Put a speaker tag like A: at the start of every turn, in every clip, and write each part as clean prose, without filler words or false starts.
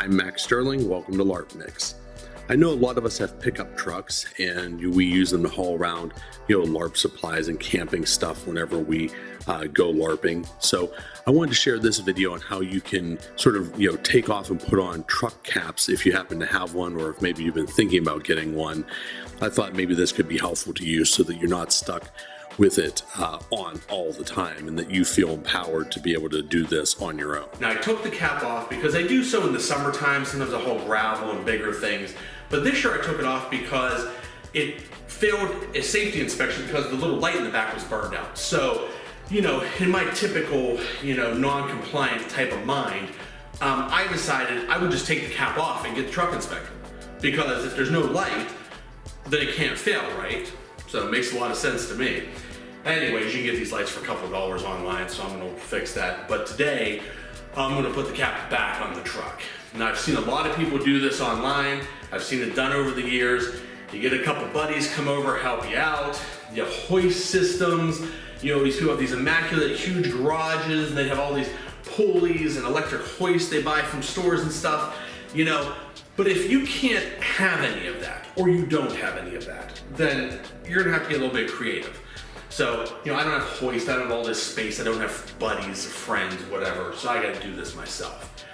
A: I'm Max Sterling, welcome to LarpMix. I know a lot of us have pickup trucks and we use them to haul around, LARP supplies and camping stuff whenever we go LARPing. So I wanted to share this video on how you can sort of, take off and put on truck caps if you happen to have one, or if maybe you've been thinking about getting one. I thought maybe this could be helpful to you so that you're not stuck with it on all the time and that you feel empowered to be able to do this on your own.
B: Now I took the cap off because I do so in the summertime, sometimes I haul gravel and bigger things, but this year I took it off because it failed a safety inspection because the little light in the back was burned out. So, in my typical, non-compliant type of mind, I decided I would just take the cap off and get the truck inspected. Because if there's no light, then it can't fail, right? So it makes a lot of sense to me. Anyways, you can get these lights for a couple of dollars online, so I'm gonna fix that. But today, I'm gonna put the cap back on the truck. Now I've seen a lot of people do this online. I've seen it done over the years. You get a couple buddies come over, help you out. You have hoist systems. These people have these immaculate, huge garages, and they have all these pulleys and electric hoists they buy from stores and stuff, But if you can't have any of that, or you don't have any of that, then you're gonna have to get a little bit creative. So, I don't have hoist, I don't have all this space, I don't have buddies, friends, whatever, so I gotta do this myself.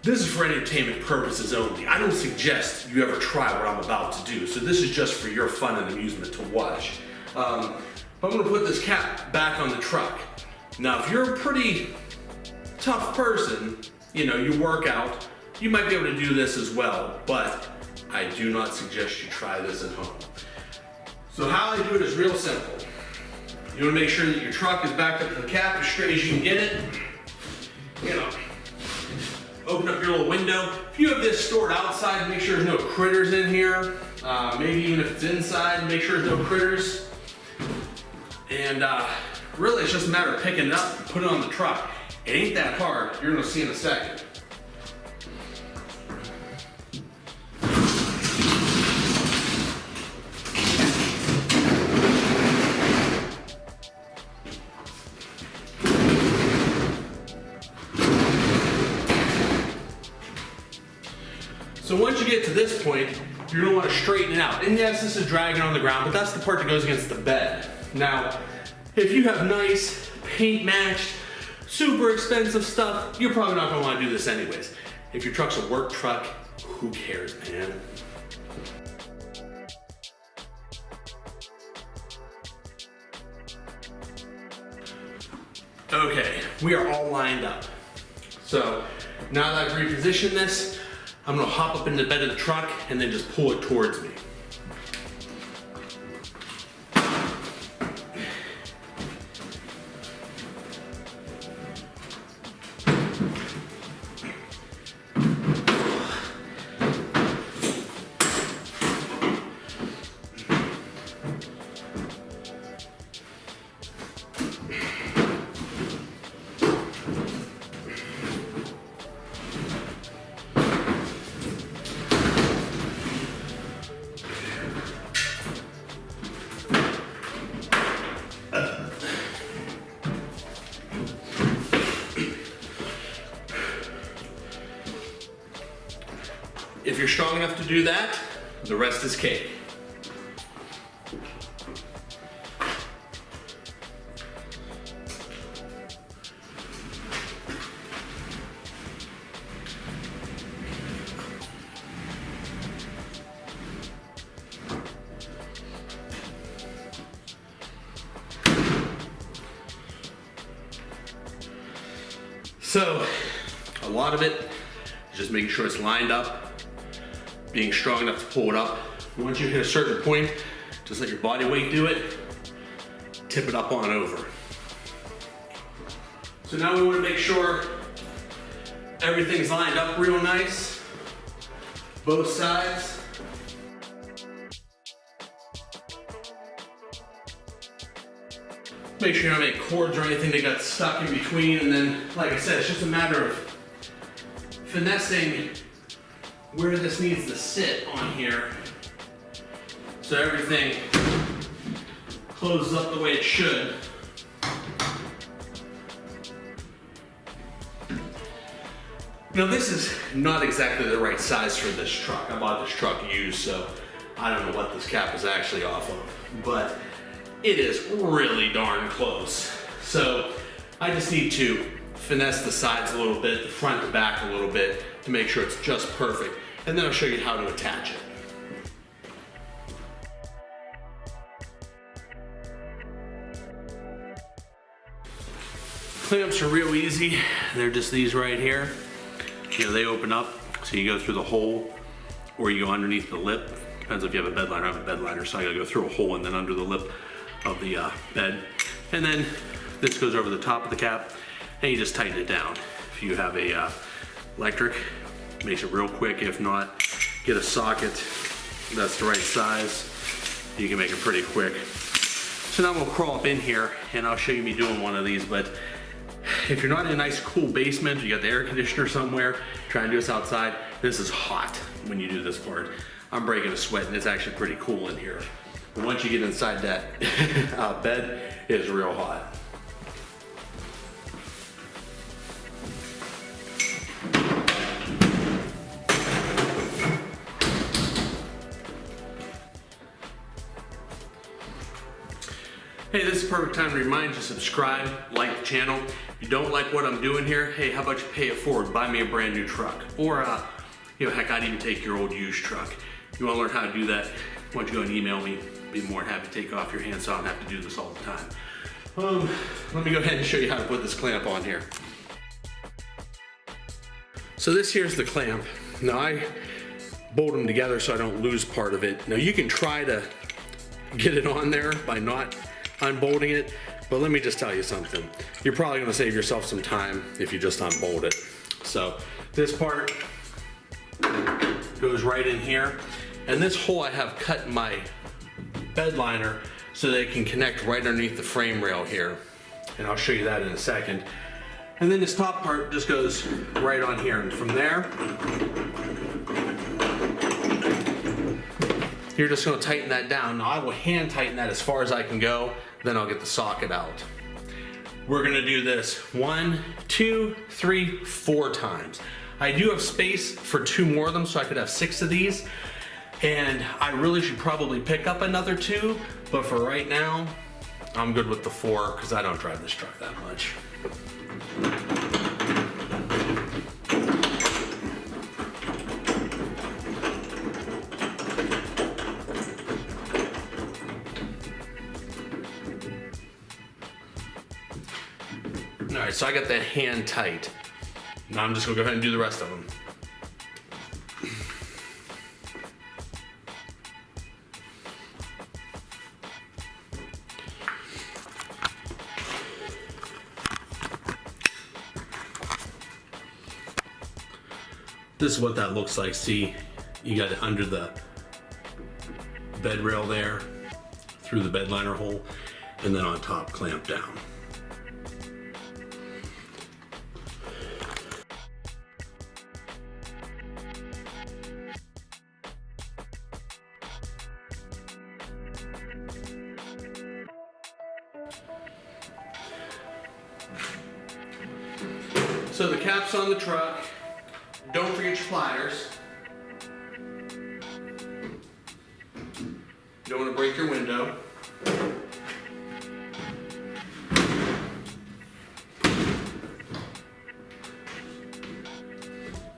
B: This is for entertainment purposes only. I don't suggest you ever try what I'm about to do, so this is just for your fun and amusement to watch. But I'm gonna put this cap back on the truck. Now, if you're a pretty tough person, you work out, you might be able to do this as well, but I do not suggest you try this at home. So how I do it is real simple. You wanna make sure that your truck is backed up to the cap as straight as you can get it. Open up your little window. If you have this stored outside, make sure there's no critters in here. Maybe even if it's inside, make sure there's no critters. And really it's just a matter of picking it up and putting it on the truck. It ain't that hard, you're gonna see in a second. So once you get to this point, you're gonna wanna straighten it out. And yes, this is dragging on the ground, but that's the part that goes against the bed. Now, if you have nice, paint matched, super expensive stuff, you're probably not gonna wanna do this anyways. If your truck's a work truck, who cares, man? Okay, we are all lined up. So now that I've repositioned this, I'm gonna hop up in the bed of the truck and then just pull it towards me. If you're strong enough to do that, the rest is cake. So, a lot of it is just making sure it's lined up, being strong enough to pull it up. Once you hit a certain point, just let your body weight do it, tip it up on over. So now we want to make sure everything's lined up real nice, both sides. Make sure you don't have any cords or anything that got stuck in between, and then, like I said, it's just a matter of finessing where this needs to sit on here so everything closes up the way it should. Now this is not exactly the right size for this truck. I bought this truck used, so I don't know what this cap is actually off of, but it is really darn close. So I just need to finesse the sides a little bit, the front and back a little bit to make sure it's just perfect. And then I'll show you how to attach it. Clamps are real easy. They're just these right here. You know, they open up, so you go through the hole or you go underneath the lip. Depends if you have a bed liner. I have a bed liner, so I gotta go through a hole and then under the lip of the bed. And then this goes over the top of the cap and you just tighten it down. If you have a electric, makes it real quick. If not, get a socket that's the right size. You can make it pretty quick. So now we'll crawl up in here and I'll show you me doing one of these, but if you're not in a nice cool basement, you got the air conditioner somewhere, try and do this outside, this is hot when you do this part. I'm breaking a sweat and it's actually pretty cool in here. But once you get inside that bed, it's real hot. Hey, this is the perfect time to remind you to subscribe, like the channel. If you don't like what I'm doing here, hey, how about you pay it forward, buy me a brand new truck. Or, you know, heck, I'd even take your old used truck. If you want to learn how to do that, why don't you go and email me. Be more than happy to take it off your hands so I don't have to do this all the time. Let me go ahead and show you how to put this clamp on here. So this here's the clamp. Now I bolt them together so I don't lose part of it. Now you can try to get it on there by not unbolting it, but let me just tell you something. You're probably gonna save yourself some time if you just unbolt it. So this part goes right in here, and this hole I have cut in my bed liner so they can connect right underneath the frame rail here, and I'll show you that in a second. And then this top part just goes right on here, and from there you're just gonna tighten that down. Now I will hand tighten that as far as I can go, then I'll get the socket out. We're gonna do this 1, 2, 3, 4 times. I do have space for 2 more of them, so I could have 6 of these. And I really should probably pick up another 2, but for right now, I'm good with the 4 because I don't drive this truck that much. All right, so I got that hand tight. Now I'm just gonna go ahead and do the rest of them. This is what that looks like. See, you got it under the bed rail there, through the bed liner hole, and then on top clamped down. So the cap's on the truck. Don't forget your pliers. Don't want to break your window.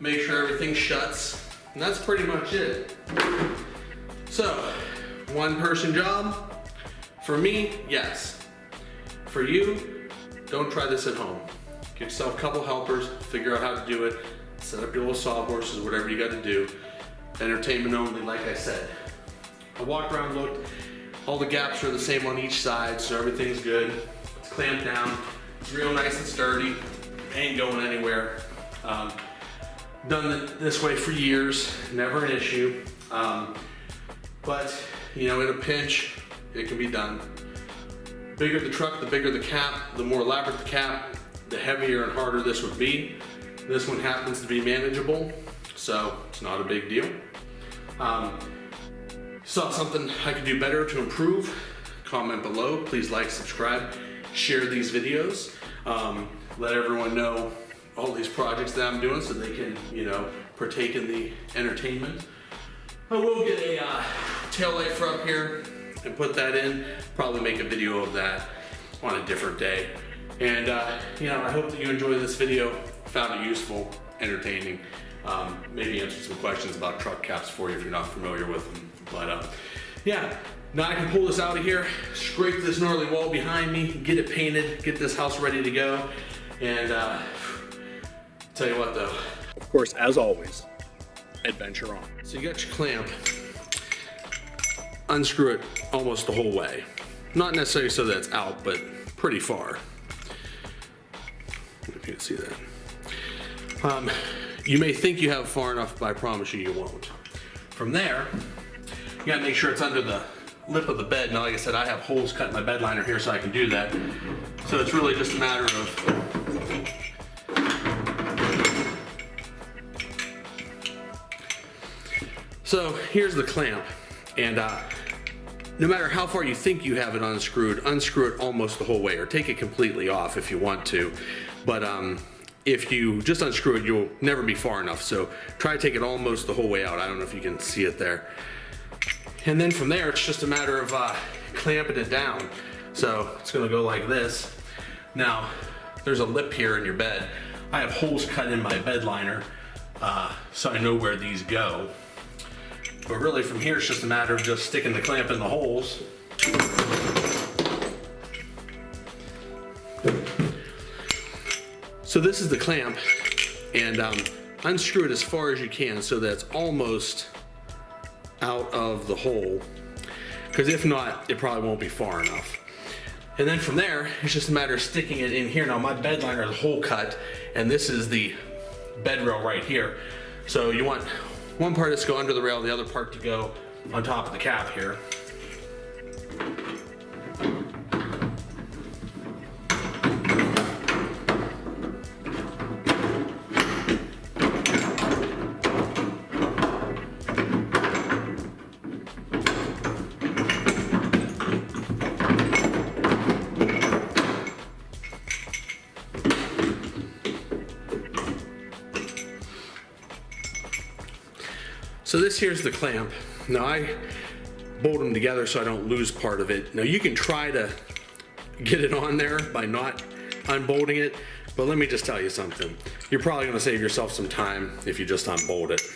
B: Make sure everything shuts. And that's pretty much it. So, one person job. For me, yes. For you, don't try this at home. Get yourself a couple helpers, figure out how to do it, set up your little sawhorses, whatever you got to do. Entertainment only, like I said. I walked around, looked, all the gaps are the same on each side, so everything's good. It's clamped down, it's real nice and sturdy, ain't going anywhere. Done it this way for years, never an issue. But, you know, in a pinch, it can be done. Bigger the truck, the bigger the cap, the more elaborate the cap, the heavier and harder this would be. This one happens to be manageable, so it's not a big deal. Saw something I could do better to improve, comment below. Please like, subscribe, share these videos. Let everyone know all these projects that I'm doing so they can, you know, partake in the entertainment. I will get a tail light for up here and put that in. Probably make a video of that on a different day. And you know, I hope that you enjoyed this video, found it useful, entertaining. Maybe answer some questions about truck caps for you if you're not familiar with them. But yeah, now I can pull this out of here, scrape this gnarly wall behind me, get it painted, get this house ready to go. And tell you what though.
A: Of course, as always, adventure on.
B: So you got your clamp, unscrew it almost the whole way. Not necessarily so that it's out, but pretty far. If you can see that. You may think you have far enough, but I promise you, you won't. From there, you gotta make sure it's under the lip of the bed. Now, like I said, I have holes cut in my bed liner here so I can do that. So it's really just a matter of so here's the clamp, and no matter how far you think you have it unscrewed, unscrew it almost the whole way, or take it completely off if you want to. But if you just unscrew it, you'll never be far enough. So try to take it almost the whole way out. I don't know if you can see it there. And then from there, it's just a matter of clamping it down. So it's gonna go like this. Now, there's a lip here in your bed. I have holes cut in my bed liner, so I know where these go. But really from here, it's just a matter of just sticking the clamp in the holes. So this is the clamp, and unscrew it as far as you can so that it's almost out of the hole, because if not, it probably won't be far enough. And then from there, it's just a matter of sticking it in here. Now my bed liner is hole cut, and this is the bed rail right here. So you want one part to go under the rail, the other part to go on top of the cap here. So this here's the clamp. Now I bolt them together so I don't lose part of it. Now you can try to get it on there by not unbolting it, but let me just tell you something. You're probably gonna save yourself some time if you just unbolt it.